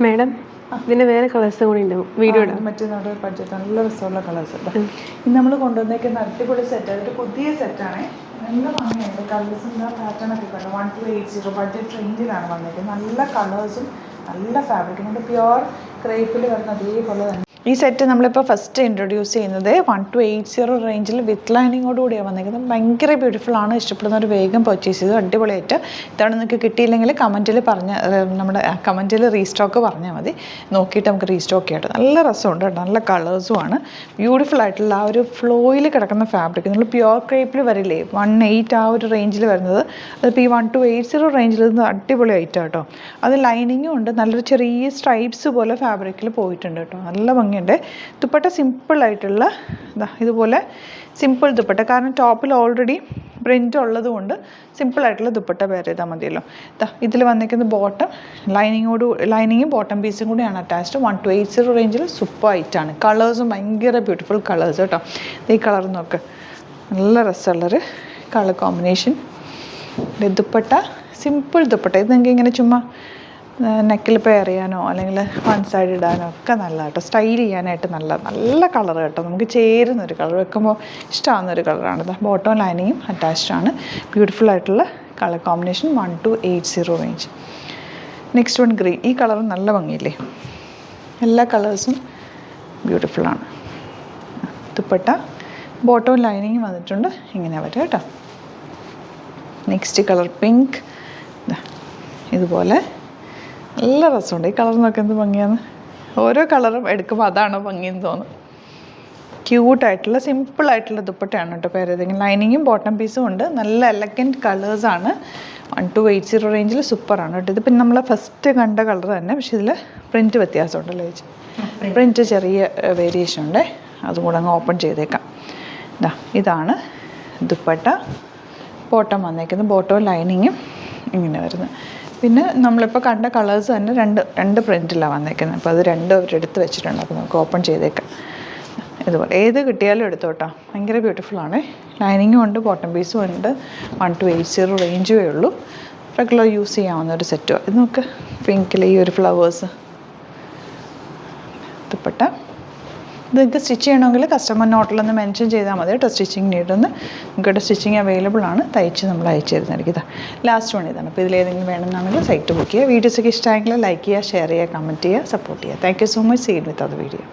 Madam ഇതിൻ്റെ വേറെ കളേഴ്സും കൂടി ഉണ്ട് വീഡിയോ മറ്റേ നമ്മുടെ ബഡ്ജറ്റ് നല്ല രസമുള്ള കളേഴ്സ് ഉണ്ട്. ഇന്ന് നമ്മൾ കൊണ്ടുവന്നേക്കുന്ന അടിപൊളി സെറ്റ്, അതൊരു പുതിയ സെറ്റാണ്. നല്ല ഭംഗിയുണ്ട്. കളേഴ്സിൻ്റെ പാറ്റേൺ ഒക്കെ കണ്ടു. 1280 ബഡ്ജറ്റ് റേഞ്ചിലാണ് വന്നേക്കുന്നത്. നല്ല കളേഴ്സും നല്ല ഫാബ്രിക്കും. നമ്മുടെ പ്യുവർ ക്രേപ്പിൽ വരുന്ന അതേപോലെ തന്നെ ഈ സെറ്റ് നമ്മളിപ്പോൾ ഫസ്റ്റ് ഇൻട്രൊഡ്യൂസ് ചെയ്യുന്നത് 1280 റേഞ്ചിൽ വിത്ത് ലൈനിങ്ങോടുകൂടിയാണ് വന്നിരിക്കുന്നത്. ഭയങ്കര ബ്യൂട്ടിഫുൾ ആണ്. ഇഷ്ടപ്പെടുന്നവർ വേഗം പർച്ചേസ് ചെയ്തു. അടിപൊളിയായിട്ട് ഇതാണ്. നിങ്ങൾക്ക് കിട്ടിയില്ലെങ്കിൽ കമൻറ്റിൽ നമ്മുടെ കമൻറ്റിൽ റീസ്റ്റോക്ക് പറഞ്ഞാൽ മതി. നോക്കിയിട്ട് നമുക്ക് റീസ്റ്റോക്ക് ചെയ്യട്ടെ. നല്ല രസമുണ്ട്, നല്ല കളേഴ്സും ആണ്. ബ്യൂട്ടിഫുൾ ആയിട്ടുള്ള ആ ഒരു ഫ്ലോയിൽ കിടക്കുന്ന ഫാബ്രിക് നമ്മൾ പ്യുവർ ക്രേപ്പിൽ വരില്ലേ 180 ആ ഒരു റേഞ്ചിൽ വരുന്നത്, അതിപ്പോൾ ഈ 1280 റേഞ്ചിൽ നിന്ന് അടിപൊളി ഐറ്റം കേട്ടോ. അത് ലൈനിങ്ങും ഉണ്ട്. നല്ലൊരു ചെറിയ സ്ട്രൈപ്സ് പോലെ ഫാബ്രിക്കിൽ പോയിട്ടുണ്ട് കേട്ടോ. നല്ല ഭംഗിയുണ്ട്. ദുപ്പട്ട സിമ്പിളായിട്ടുള്ള ഇതുപോലെ സിമ്പിൾ ദുപ്പട്ട. കാരണം ടോപ്പിൽ ഓൾറെഡി പ്രിൻ്റ് ഉള്ളത് കൊണ്ട് സിമ്പിളായിട്ടുള്ള ദുപ്പട്ട വെയർ ചെയ്താൽ മതിയല്ലോ. ഇതിൽ വന്നിരിക്കുന്ന ബോട്ടം ലൈനിങ്ങും ബോട്ടം പീസും കൂടിയാണ് അറ്റാച്ച്ഡ്. 1280 റേഞ്ചിൽ സൂപ്പർ ആയിട്ടാണ്. കളേഴ്സും ഭയങ്കര ബ്യൂട്ടിഫുൾ കളേഴ്സ് കേട്ടോ. ഈ കളർ നോക്ക്, നല്ല രസമുള്ളൊരു colour combination. Dupatta simple dupatta. ഇത് നിങ്ങൾക്ക് ഇങ്ങനെ ചുമ്മാ നെക്കിൽ പെയർ ചെയ്യാനോ അല്ലെങ്കിൽ വൺ സൈഡ് ഇടാനോ ഒക്കെ നല്ല കേട്ടോ. സ്റ്റൈൽ ചെയ്യാനായിട്ട് നല്ല കളർ കേട്ടോ. നമുക്ക് ചേരുന്നൊരു കളർ, വെക്കുമ്പോൾ ഇഷ്ടമാകുന്നൊരു കളറാണിത്. ബോട്ടം ലൈനിങ്ങും അറ്റാച്ച്ഡ് ആണ്. ബ്യൂട്ടിഫുൾ ആയിട്ടുള്ള colour combination 1280 range. Next one green. ഈ കളർ നല്ല ഭംഗിയില്ലേ. എല്ലാ കളേഴ്സും ബ്യൂട്ടിഫുള്ളാണ്. ദുപ്പട്ട ബോട്ടം ലൈനിങ് വന്നിട്ടുണ്ട്. ഇങ്ങനെ വരും കേട്ടോ. Next colour pink. ഇതുപോലെ നല്ല രസമുണ്ട്. ഈ കളർ നോക്കി എന്ത് ഭംഗിയാണ്. ഓരോ കളറും എടുക്കുമ്പോൾ അതാണോ ഭംഗിയെന്ന് തോന്നും. ക്യൂട്ടായിട്ടുള്ള സിമ്പിളായിട്ടുള്ള ദുപ്പട്ടയാണ് കേട്ടോ പേര്. ഏതെങ്കിലും ലൈനിങ്ങും ബോട്ടം പീസും ഉണ്ട്. നല്ല എലഗൻറ്റ് കളേഴ്സാണ്. 1280 റേഞ്ചിൽ സൂപ്പറാണ് കേട്ടോ. ഇതിപ്പോൾ നമ്മൾ ഫസ്റ്റ് കണ്ട കളർ തന്നെ, പക്ഷേ ഇതിൽ പ്രിൻറ്റ് വ്യത്യാസമുണ്ടല്ലോ ചേച്ചി. പ്രിൻറ്റ് ചെറിയ വേരിയേഷൻ ഉണ്ട്. അതും കൂടെ അങ്ങ് ഓപ്പൺ ചെയ്തേക്കാം. ഇതാണ് ദുപ്പട്ട. ബോട്ടം വന്നേക്കുന്നത്. ബോട്ടവും ലൈനിങ്ങും ഇങ്ങനെ വരുന്നത്. പിന്നെ നമ്മളിപ്പോൾ കണ്ട കളേഴ്സ് തന്നെ രണ്ട് പ്രിൻറ്റിലാണ് വന്നേക്കുന്നത്. അപ്പോൾ അത് രണ്ടും അവരെടുത്ത് വെച്ചിട്ടുണ്ട്. അപ്പോൾ നമുക്ക് ഓപ്പൺ ചെയ്തേക്കാം. ഇതുപോലെ ഏത് കിട്ടിയാലും എടുത്തോട്ടോ. ഭയങ്കര ബ്യൂട്ടിഫുള്ളാണ്. ലൈനിങ്ങും ഉണ്ട്, ബോട്ടം പീസും ഉണ്ട്. 1280 റേഞ്ചേ ഉള്ളൂ. റെഗുലർ യൂസ് ചെയ്യാവുന്ന ഒരു സെറ്റും. ഇത് നമുക്ക് പിങ്കിൽ ഈ ഒരു ഫ്ലവേഴ്സ് ദുപ്പട്ട. ഇത് നിങ്ങൾക്ക് സ്റ്റിച്ച് ചെയ്യണമെങ്കിൽ കസ്റ്റമർ നോട്ടിലൊന്ന് മെൻഷൻ ചെയ്താൽ മതി കേട്ടോ. സ്റ്റിച്ചിങ് നീഡൊന്ന് നമുക്കിവിടെ സ്റ്റിച്ചിങ് അവൈലബിൾ ആണ്. തയ്ച്ച് നമ്മൾ അയച്ചു തരുന്നതായിരിക്കും. ലാസ്റ്റ് വൺ ഇതാണ്. അപ്പോൾ ഇതിലേതെങ്കിലും വേണമെന്നാണെങ്കിൽ സൈറ്റ് ബുക്ക് ചെയ്യുക. വീഡിയോസൊക്കെ ഇഷ്ടമായെങ്കിൽ ലൈക്ക് ചെയ്യുക, ഷെയർ ചെയ്യുക, കമൻറ്റ് ചെയ്യുക, സപ്പോർട്ട് ചെയ്യുക. Thank you so much. See you with other video.